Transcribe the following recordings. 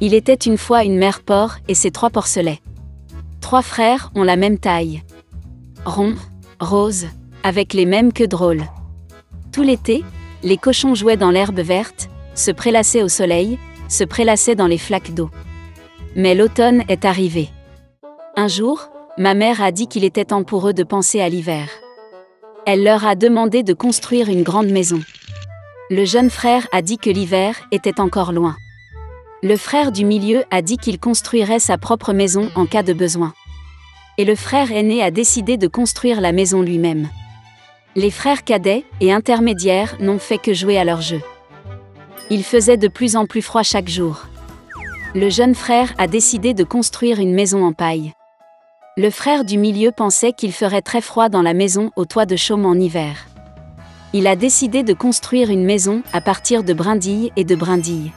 Il était une fois une mère porc et ses 3 porcelets. 3 frères ont la même taille. Ronds, roses, avec les mêmes queues drôles. Tout l'été, les cochons jouaient dans l'herbe verte, se prélassaient au soleil, se prélassaient dans les flaques d'eau. Mais l'automne est arrivé. Un jour, ma mère a dit qu'il était temps pour eux de penser à l'hiver. Elle leur a demandé de construire une grande maison. Le jeune frère a dit que l'hiver était encore loin. Le frère du milieu a dit qu'il construirait sa propre maison en cas de besoin. Et le frère aîné a décidé de construire la maison lui-même. Les frères cadets et intermédiaires n'ont fait que jouer à leur jeu. Il faisait de plus en plus froid chaque jour. Le jeune frère a décidé de construire une maison en paille. Le frère du milieu pensait qu'il ferait très froid dans la maison au toit de chaume en hiver. Il a décidé de construire une maison à partir de brindilles et de brindilles.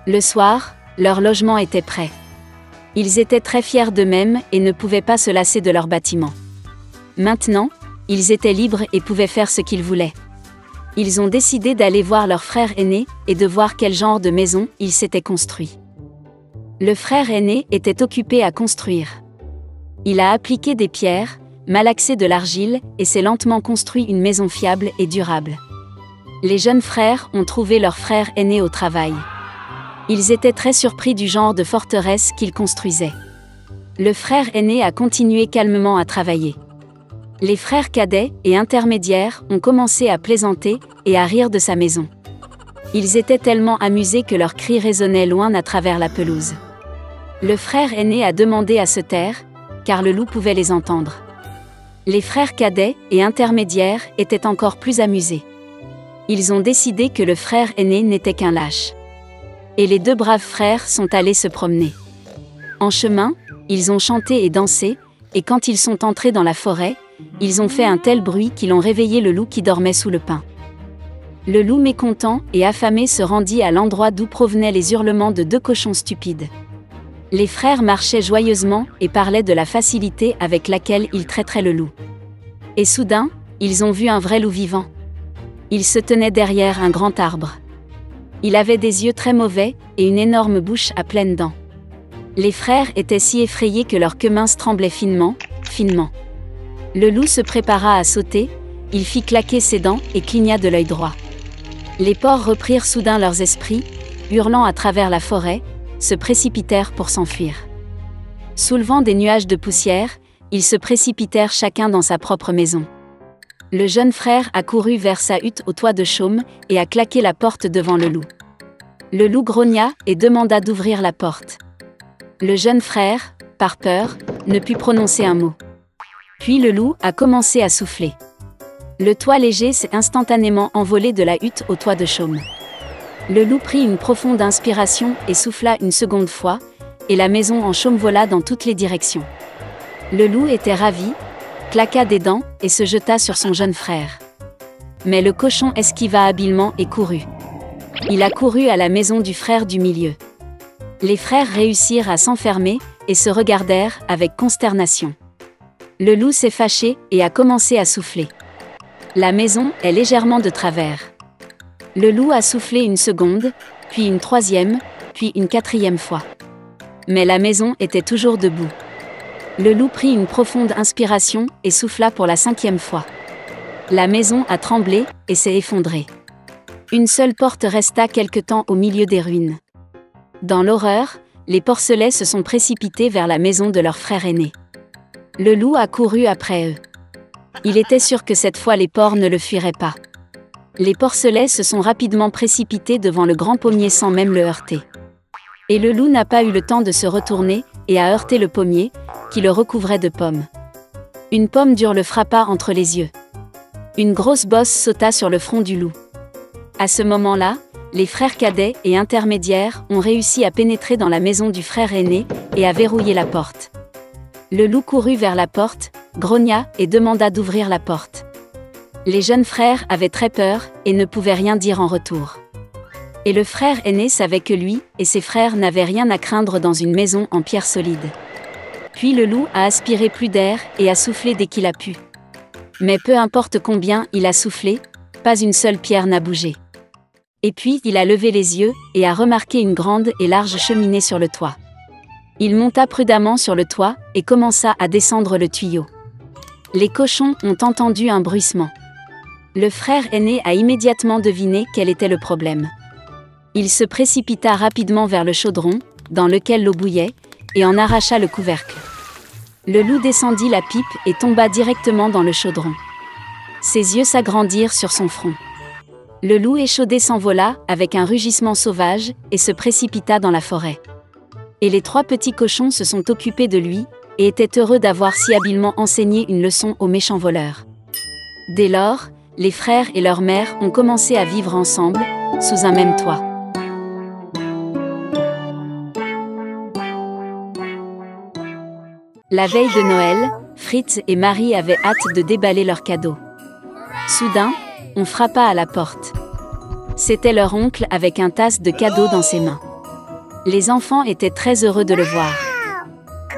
Le soir, leur logement était prêt. Ils étaient très fiers d'eux-mêmes et ne pouvaient pas se lasser de leur bâtiment. Maintenant, ils étaient libres et pouvaient faire ce qu'ils voulaient. Ils ont décidé d'aller voir leur frère aîné et de voir quel genre de maison il s'était construit. Le frère aîné était occupé à construire. Il a appliqué des pierres, malaxé de l'argile et s'est lentement construit une maison fiable et durable. Les jeunes frères ont trouvé leur frère aîné au travail. Ils étaient très surpris du genre de forteresse qu'il construisait. Le frère aîné a continué calmement à travailler. Les frères cadets et intermédiaires ont commencé à plaisanter et à rire de sa maison. Ils étaient tellement amusés que leurs cris résonnaient loin à travers la pelouse. Le frère aîné a demandé à se taire, car le loup pouvait les entendre. Les frères cadets et intermédiaires étaient encore plus amusés. Ils ont décidé que le frère aîné n'était qu'un lâche. Et les 2 braves frères sont allés se promener. En chemin, ils ont chanté et dansé, et quand ils sont entrés dans la forêt, ils ont fait un tel bruit qu'ils ont réveillé le loup qui dormait sous le pin. Le loup mécontent et affamé se rendit à l'endroit d'où provenaient les hurlements de 2 cochons stupides. Les frères marchaient joyeusement et parlaient de la facilité avec laquelle ils traiteraient le loup. Et soudain, ils ont vu un vrai loup vivant. Il se tenait derrière un grand arbre. Il avait des yeux très mauvais et une énorme bouche à pleines dents. Les frères étaient si effrayés que leurs queues minces tremblaient finement, finement. Le loup se prépara à sauter, il fit claquer ses dents et cligna de l'œil droit. Les porcs reprirent soudain leurs esprits, hurlant à travers la forêt, se précipitèrent pour s'enfuir. Soulevant des nuages de poussière, ils se précipitèrent chacun dans sa propre maison. Le jeune frère a couru vers sa hutte au toit de chaume et a claqué la porte devant le loup. Le loup grogna et demanda d'ouvrir la porte. Le jeune frère, par peur, ne put prononcer un mot. Puis le loup a commencé à souffler. Le toit léger s'est instantanément envolé de la hutte au toit de chaume. Le loup prit une profonde inspiration et souffla une seconde fois, et la maison en chaume vola dans toutes les directions. Le loup était ravi, claqua des dents et se jeta sur son jeune frère. Mais le cochon esquiva habilement et courut. Il a couru à la maison du frère du milieu. Les frères réussirent à s'enfermer et se regardèrent avec consternation. Le loup s'est fâché et a commencé à souffler. La maison est légèrement de travers. Le loup a soufflé une seconde, puis une 3e, puis une 4e fois. Mais la maison était toujours debout. Le loup prit une profonde inspiration et souffla pour la 5e fois. La maison a tremblé et s'est effondrée. Une seule porte resta quelque temps au milieu des ruines. Dans l'horreur, les porcelets se sont précipités vers la maison de leur frère aîné. Le loup a couru après eux. Il était sûr que cette fois les porcs ne le fuiraient pas. Les porcelets se sont rapidement précipités devant le grand pommier sans même le heurter. Et le loup n'a pas eu le temps de se retourner et a heurté le pommier, qui le recouvrait de pommes. Une pomme dure le frappa entre les yeux. Une grosse bosse sauta sur le front du loup. À ce moment-là, les frères cadets et intermédiaires ont réussi à pénétrer dans la maison du frère aîné et à verrouiller la porte. Le loup courut vers la porte, grogna et demanda d'ouvrir la porte. Les jeunes frères avaient très peur et ne pouvaient rien dire en retour. Et le frère aîné savait que lui et ses frères n'avaient rien à craindre dans une maison en pierre solide. Puis le loup a aspiré plus d'air et a soufflé dès qu'il a pu. Mais peu importe combien il a soufflé, pas une seule pierre n'a bougé. Et puis il a levé les yeux, et a remarqué une grande et large cheminée sur le toit. Il monta prudemment sur le toit, et commença à descendre le tuyau. Les cochons ont entendu un bruissement. Le frère aîné a immédiatement deviné quel était le problème. Il se précipita rapidement vers le chaudron, dans lequel l'eau bouillait, et en arracha le couvercle. Le loup descendit la pipe et tomba directement dans le chaudron. Ses yeux s'agrandirent sur son front. Le loup échaudé s'envola, avec un rugissement sauvage, et se précipita dans la forêt. Et les 3 petits cochons se sont occupés de lui, et étaient heureux d'avoir si habilement enseigné une leçon aux méchants voleurs. Dès lors, les frères et leur mère ont commencé à vivre ensemble, sous un même toit. La veille de Noël, Fritz et Marie avaient hâte de déballer leurs cadeaux. Soudain, on frappa à la porte. C'était leur oncle avec un tasse de cadeaux dans ses mains. Les enfants étaient très heureux de le voir.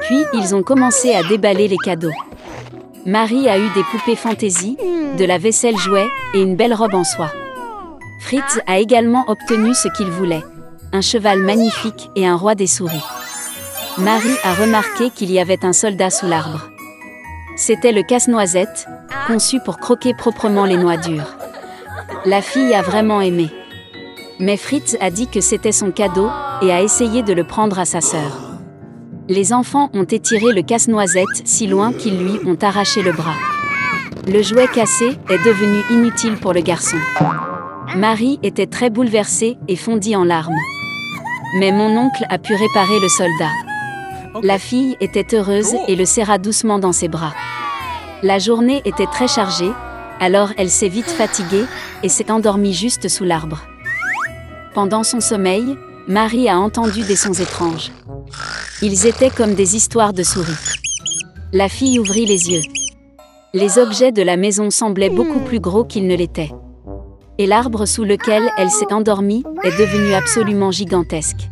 Puis ils ont commencé à déballer les cadeaux. Marie a eu des poupées fantaisie, de la vaisselle jouet et une belle robe en soie. Fritz a également obtenu ce qu'il voulait, un cheval magnifique et un roi des souris. Marie a remarqué qu'il y avait un soldat sous l'arbre. C'était le casse-noisette, conçu pour croquer proprement les noix dures. La fille a vraiment aimé. Mais Fritz a dit que c'était son cadeau et a essayé de le prendre à sa sœur. Les enfants ont étiré le casse-noisette si loin qu'ils lui ont arraché le bras. Le jouet cassé est devenu inutile pour le garçon. Marie était très bouleversée et fondit en larmes. Mais mon oncle a pu réparer le soldat. La fille était heureuse et le serra doucement dans ses bras. La journée était très chargée, alors elle s'est vite fatiguée et s'est endormie juste sous l'arbre. Pendant son sommeil, Marie a entendu des sons étranges. Ils étaient comme des histoires de souris. La fille ouvrit les yeux. Les objets de la maison semblaient beaucoup plus gros qu'ils ne l'étaient. Et l'arbre sous lequel elle s'est endormie est devenu absolument gigantesque.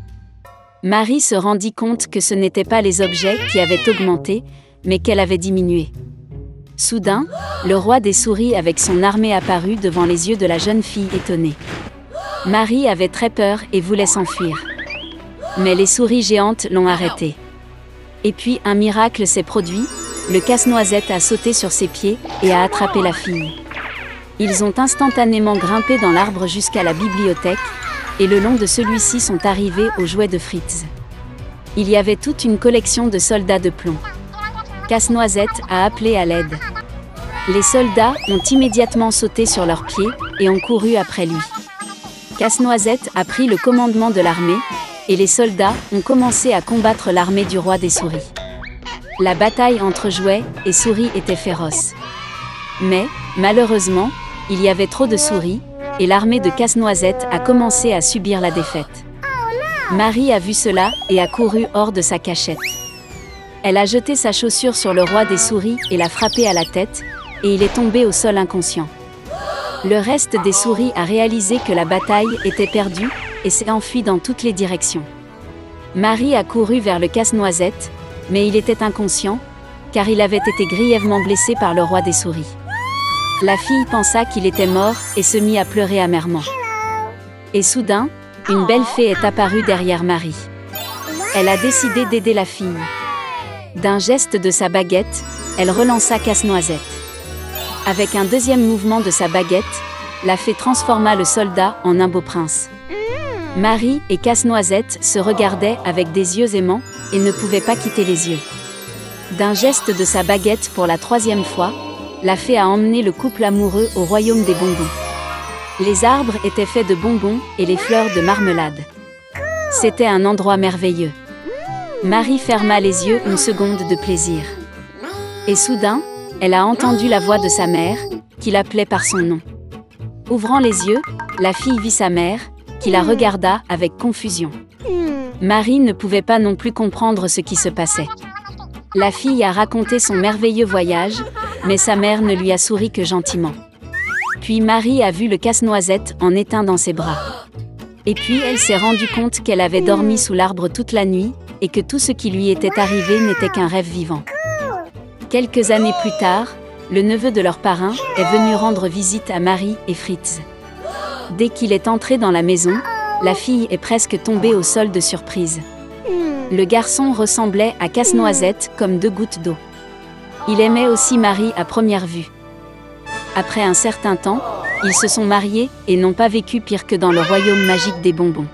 Marie se rendit compte que ce n'étaient pas les objets qui avaient augmenté, mais qu'elle avait diminué. Soudain, le roi des souris avec son armée apparut devant les yeux de la jeune fille étonnée. Marie avait très peur et voulait s'enfuir. Mais les souris géantes l'ont arrêtée. Et puis un miracle s'est produit, le casse-noisette a sauté sur ses pieds et a attrapé la fille. Ils ont instantanément grimpé dans l'arbre jusqu'à la bibliothèque, et le long de celui-ci sont arrivés aux jouets de Fritz. Il y avait toute une collection de soldats de plomb. Casse-noisette a appelé à l'aide. Les soldats ont immédiatement sauté sur leurs pieds et ont couru après lui. Casse-noisette a pris le commandement de l'armée, et les soldats ont commencé à combattre l'armée du roi des souris. La bataille entre jouets et souris était féroce. Mais, malheureusement, il y avait trop de souris, et l'armée de Casse-noisette a commencé à subir la défaite. Marie a vu cela et a couru hors de sa cachette. Elle a jeté sa chaussure sur le roi des souris et l'a frappé à la tête, et il est tombé au sol inconscient. Le reste des souris a réalisé que la bataille était perdue et s'est enfui dans toutes les directions. Marie a couru vers le casse-noisette, mais il était inconscient, car il avait été grièvement blessé par le roi des souris. La fille pensa qu'il était mort et se mit à pleurer amèrement. Et soudain, une belle fée est apparue derrière Marie. Elle a décidé d'aider la fille. D'un geste de sa baguette, elle relança Casse-noisette. Avec un deuxième mouvement de sa baguette, la fée transforma le soldat en un beau prince. Marie et Casse-noisette se regardaient avec des yeux aimants et ne pouvaient pas quitter les yeux. D'un geste de sa baguette pour la 3e fois, la fée a emmené le couple amoureux au royaume des bonbons. Les arbres étaient faits de bonbons et les fleurs de marmelade. C'était un endroit merveilleux. Marie ferma les yeux une seconde de plaisir. Et soudain, elle a entendu la voix de sa mère, qui l'appelait par son nom. Ouvrant les yeux, la fille vit sa mère, qui la regarda avec confusion. Marie ne pouvait pas non plus comprendre ce qui se passait. La fille a raconté son merveilleux voyage, mais sa mère ne lui a souri que gentiment. Puis Marie a vu le casse-noisette en éteint dans ses bras. Et puis elle s'est rendue compte qu'elle avait dormi sous l'arbre toute la nuit, et que tout ce qui lui était arrivé n'était qu'un rêve vivant. Quelques années plus tard, le neveu de leur parrain est venu rendre visite à Marie et Fritz. Dès qu'il est entré dans la maison, la fille est presque tombée au sol de surprise. Le garçon ressemblait à Casse-Noisette comme 2 gouttes d'eau. Il aimait aussi Marie à première vue. Après un certain temps, ils se sont mariés et n'ont pas vécu pire que dans le royaume magique des bonbons.